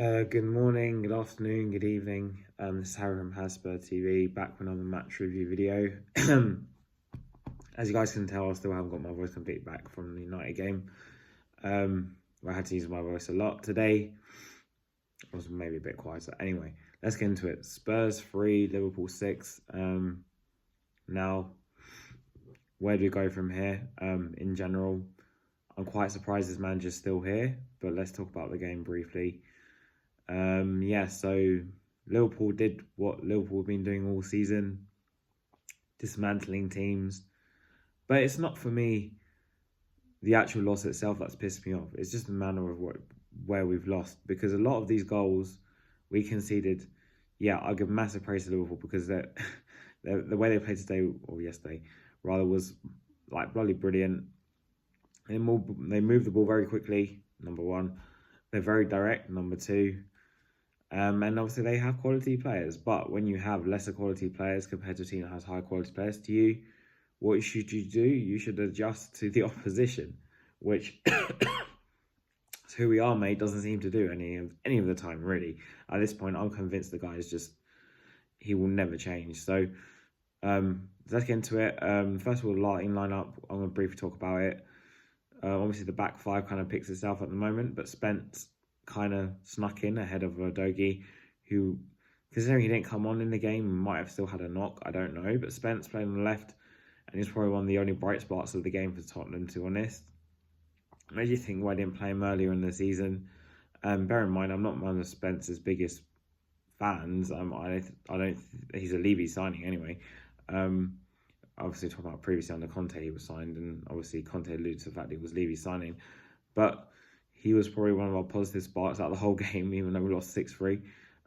Good morning, good afternoon, good evening. This is Harry from Hasper TV, back with another match review video. As you guys can tell, I still haven't got my voice completely back from the United game. I had to use my voice a lot today. I was maybe a bit quieter. Anyway, let's get into it. Spurs 3, Liverpool 6. Now, where do we go from here? In general, I'm quite surprised this manager's still here, but let's talk about the game briefly. So Liverpool did what Liverpool have been doing all season, dismantling teams. But it's not, for me, the actual loss itself that's pissed me off. It's just the manner of where we've lost. Because a lot of these goals we conceded, I'll give massive praise to Liverpool because the way they played today, or yesterday, rather, was like bloody brilliant. They move the ball very quickly, number one. They're very direct, number two. And obviously they have quality players, but when you have lesser quality players compared to a team that has high quality players, what should you do? You should adjust to the opposition, which is who we are, mate. Doesn't seem to do any of the time, really. At this point, I'm convinced the guy he will never change. So let's get into it. First of all, starting lineup. I'm going to briefly talk about it. Obviously, the back five kind of picks itself at the moment, but Spence kind of snuck in ahead of Udogie, who, considering he didn't come on in the game, might have still had a knock. I don't know. But Spence playing on the left, and he's probably one of the only bright spots of the game for Tottenham, to be honest. Made you think why I didn't play him earlier in the season. Bear in mind, I'm not one of Spence's biggest fans. I don't. He's a Levy signing anyway. Obviously, talking about previously under Conte, he was signed, and obviously Conte alluded to the fact that he was Levy signing, but he was probably one of our positive sparks out of the whole game, even though we lost 6-3.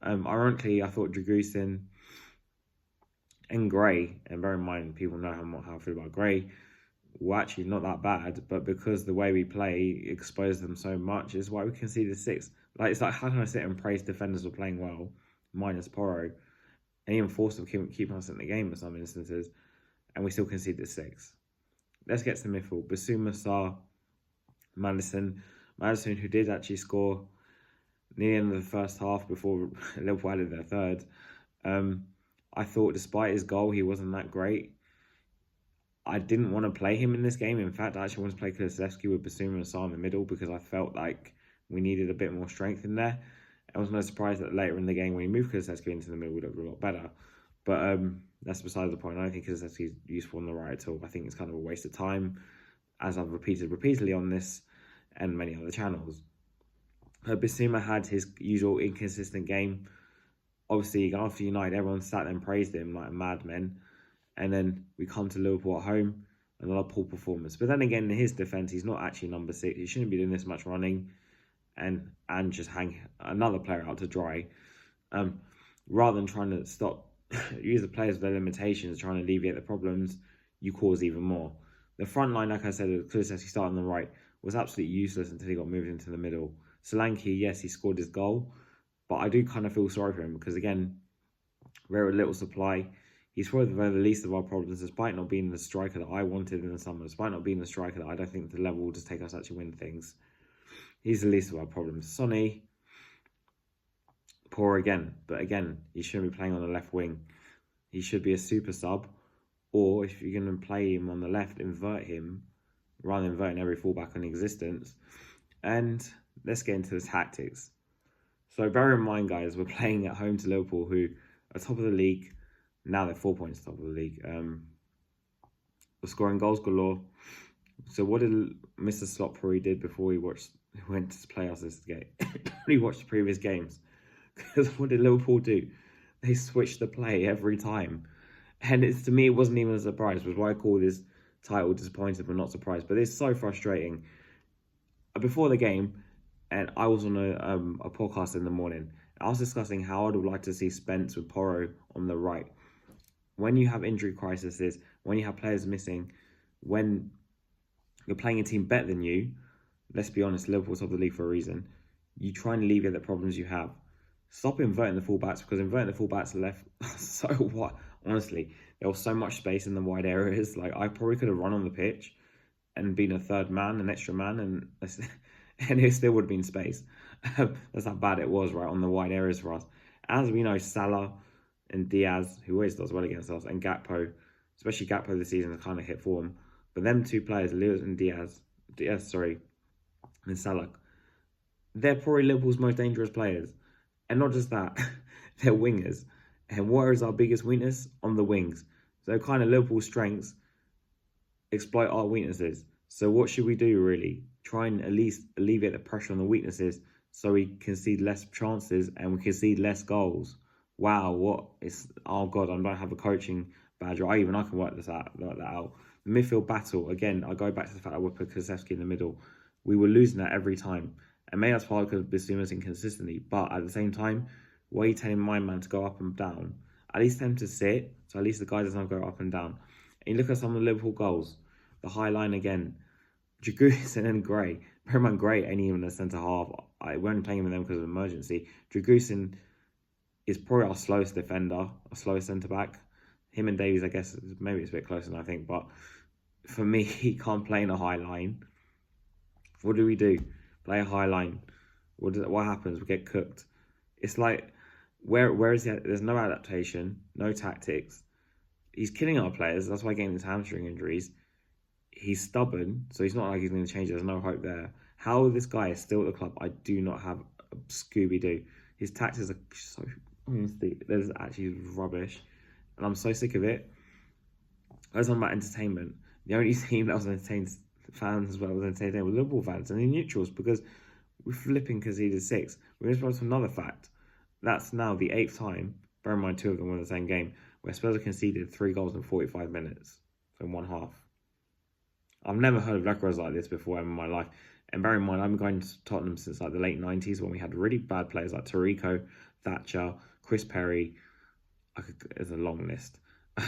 Ironically, I thought Dragusin and Gray, and bear in mind, people know how I feel about Gray, were actually not that bad, but because the way we play exposed them so much is why we conceded 6. It's like, how can I sit and praise defenders for playing well, minus Porro, and even force them to keep us in the game in some instances, and we still conceded 6. Let's get to the midfield. Bissouma, Sarr, Maddison, who did actually score near the end of the first half before Liverpool added their third. I thought despite his goal, he wasn't that great. I didn't want to play him in this game. In fact, I actually wanted to play Kulusevski with Bissouma and Sarr in the middle because I felt like we needed a bit more strength in there. I was no surprise that later in the game, when he moved Kulusevski into the middle, it looked a lot better. But that's beside the point. I don't think Kulusevski is useful on the right at all. I think it's kind of a waste of time, as I've repeated repeatedly on this and many other channels. Bissouma had his usual inconsistent game. Obviously, after United, everyone sat there and praised him like madmen. And then we come to Liverpool at home, another poor performance. But then again, in his defence, he's not actually number 6. He shouldn't be doing this much running and just hang another player out to dry. Rather than trying to use the players with their limitations, trying to alleviate the problems, you cause even more. The front line, like I said, Kulusevski starting on the right, was absolutely useless until he got moved into the middle. Solanke, yes, he scored his goal, but I do kind of feel sorry for him because, again, very little supply. He's probably the least of our problems, despite not being the striker that I wanted in the summer, despite not being the striker that I don't think the level will just take us to actually win things. He's the least of our problems. Sonny, poor again, but again, he shouldn't be playing on the left wing. He should be a super sub, or if you're going to play him on the left, invert him, rather than inverting every fullback in existence. And let's get into the tactics. So bear in mind, guys, we're playing at home to Liverpool, who are top of the league. Now they're 4 points top of the league. We're scoring goals galore. So what did Mr. Slotbury did before he went to play us this game? He watched the previous games. Because what did Liverpool do? They switched the play every time. And to me, it wasn't even a surprise, which is why I call this title Disappointed but Not Surprised. But it's so frustrating. Before the game, and I was on a podcast in the morning, I was discussing how I would like to see Spence with Porro on the right. When you have injury crises, when you have players missing, when you're playing a team better than you, let's be honest, Liverpool's top of the league for a reason, you try and alleviate the problems you have. Stop inverting the fullbacks, because inverting the fullbacks left, so what? Honestly, there was so much space in the wide areas. Like, I probably could have run on the pitch and been a third man, an extra man, and it still would have been space. That's how bad it was, right, on the wide areas for us. As we know, Salah and Diaz, who always does well against us, and Gakpo, especially Gakpo this season, has kind of hit form. But them two players, Lewis and and Salah, they're probably Liverpool's most dangerous players. And not just that, they're wingers. And what is our biggest weakness? On the wings. So kind of Liverpool's strengths exploit our weaknesses. So what should we do, really? Try and at least alleviate the pressure on the weaknesses so we concede less chances and we concede less goals. Wow, what is... Oh, God, I don't have a coaching badge. I can work that out. The midfield battle, again, I go back to the fact that we put Kulusevski in the middle. We were losing that every time. And maybe that's part of Bissouma's inconsistency. But at the same time, why are you telling my man to go up and down? At least tell him to sit, so at least the guy doesn't go up and down. And you look at some of the Liverpool goals. The high line again. Dragusin and Gray. Bear in mind, Gray ain't even a centre half. We're only playing with them because of emergency. Dragusin is probably our slowest defender, our slowest centre back. Him and Davies, I guess, maybe it's a bit closer than I think. But for me, he can't play in a high line. What do we do? Play a high line. What happens? We get cooked. It's like, where is he? There's no adaptation, no tactics. He's killing our players. That's why he's getting his hamstring injuries. He's stubborn, so he's not like he's going to change. There's no hope there. How this guy is still at the club, I do not have a Scooby-Doo. His tactics are so... Honestly, there's actually rubbish. And I'm so sick of it. I was talking about entertainment. The only team that was entertained fans as well was entertained with Liverpool fans and the neutrals, because we flipping conceded 6. We're exposed to another fact. That's now the 8th time, bear in mind 2 of them were in the same game, where Spurs have conceded 3 goals in 45 minutes, so in one half. I've never heard of records like this before in my life. And bear in mind, I've been going to Tottenham since like the late 90s, when we had really bad players like Tarico, Thatcher, Chris Perry. It's a long list.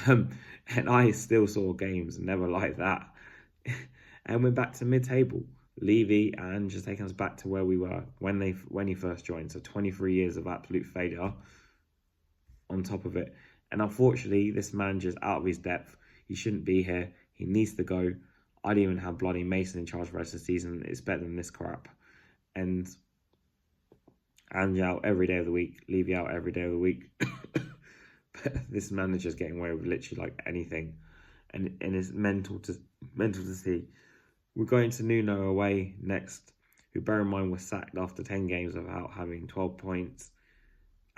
And I still saw games never like that. And we're back to mid-table. Levy and just taking us back to where we were when he first joined. So 23 years of absolute failure on top of it. And unfortunately, this manager's out of his depth. He shouldn't be here. He needs to go. I didn't even have bloody Mason in charge for the rest of the season. It's better than this crap. And Ange out every day of the week. Levy out every day of the week. But this manager's getting away with literally like anything. And it's mental to see. We're going to Nuno away next, who, bear in mind, was sacked after 10 games without having 12 points.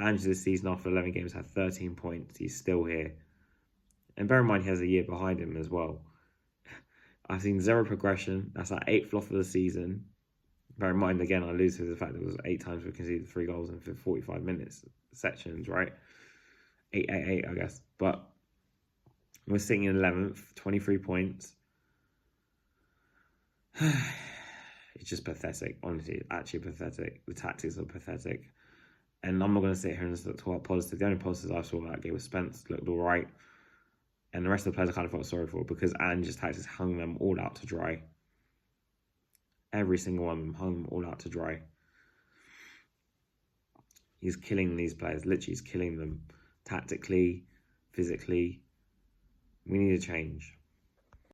Ange this season, after 11 games, had 13 points. He's still here. And bear in mind, he has a year behind him as well. I've seen 0 progression. That's our 8th loss of the season. Bear in mind, again, I lose to the fact that it was 8 times we conceded 3 goals in 45 minutes sections, right? 8, I guess. But we're sitting in 11th, 23 points. It's just pathetic, honestly, actually pathetic. The tactics are pathetic. And I'm not going to sit here and talk about positive. The only positives I saw that game was Spence looked all right. And the rest of the players I kind of felt sorry for, because Ange's tactics hung them all out to dry. Every single one of them hung them all out to dry. He's killing these players. Literally, he's killing them tactically, physically. We need a change.